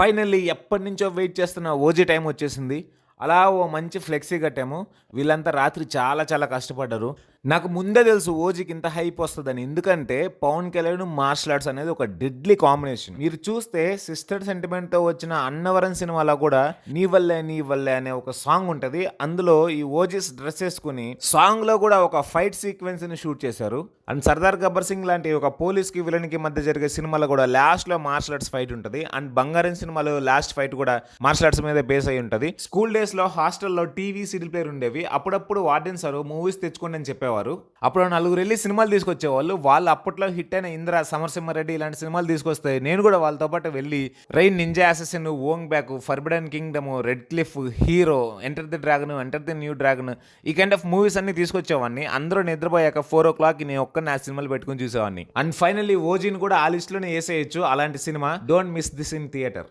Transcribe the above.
Finally ఎప్పటినుంచో wait చేస్తున్న OG time వచ్చేసింది. అలా ఓ మంచి ఫ్లెక్సీ కట్టాము. వీళ్ళంతా రాత్రి చాలా చాలా కష్టపడ్డారు. నాకు ముందే తెలుసు ఓజీకి ఇంత హైప్ వస్తదని. ఎందుకంటే పవన్ కళ్యాణ్, మార్షల్ ఆర్ట్స్ అనేది ఒక డెడ్లీ కాంబినేషన్. మీరు చూస్తే సిస్టర్ సెంటిమెంట్‌తో వచ్చిన అన్నవరం సినిమాలో కూడా 'నీ వల్లే నీ వల్లే' అనే ఒక సాంగ్ ఉంటది. అందులో ఈ ఓజీస్ డ్రెస్ ఏసుకొని సాంగ్‌లో కూడా ఒక ఫైట్ సీక్వెన్స్‌ని షూట్ చేశారు. అండ్ 'సర్దార్ గబ్బర్ సింగ్' లాంటి ఒక పోలీస్‌కి, విలన్‌కి మధ్య జరిగే సినిమాలో కూడా లాస్ట్‌లో మార్షల్ ఆర్ట్స్ ఫైట్ ఉంటది. అండ్ 'బంగారం' సినిమాలో లాస్ట్ ఫైట్ కూడా మార్షల్ ఆర్ట్స్ మీద బేస్ అయ్యి ఉంటది. స్కూల్ డేస్‌లో హాస్టల్‌లో టీవీ, సీడీ ప్లేయర్ ఉండేవి. అప్పుడప్పుడు వార్డెన్ సార్ మూవీస్ తెచ్చుకోండి అని చెప్పేవారు. అప్పుడు నలుగురు వెళ్ళి సినిమాలు తీసుకొచ్చేవాళ్ళు. వాళ్ళు అప్పట్లో హిట్ అయిన 'ఇంద్ర', 'సమరసింహారెడ్డి' ఇలాంటి సినిమాలు తీసుకొస్తే నేను కూడా వాళ్ళతో పాటు వెళ్ళి 'rain', 'ninja assassin', 'Ong back', 'forbidden Kingdom', 'red cliff', 'hero', 'enter the dragon', 'enter the new dragon' ఈ కైండ్ ఆఫ్ మూవీస్ అన్ని తీసుకొచ్చేవాడిని. అందరూ నిద్రపోయాక 4:00 నేను ఒక్కడిని ఆ సినిమాలు పెట్టుకుని చూసేవాడిని. అండ్ ఫైనల్లీ ఓజీని కూడా ఆ లిస్ట్ లోనే వేసేయచ్చు. అలాంటి cinema. Don't miss this in theatre.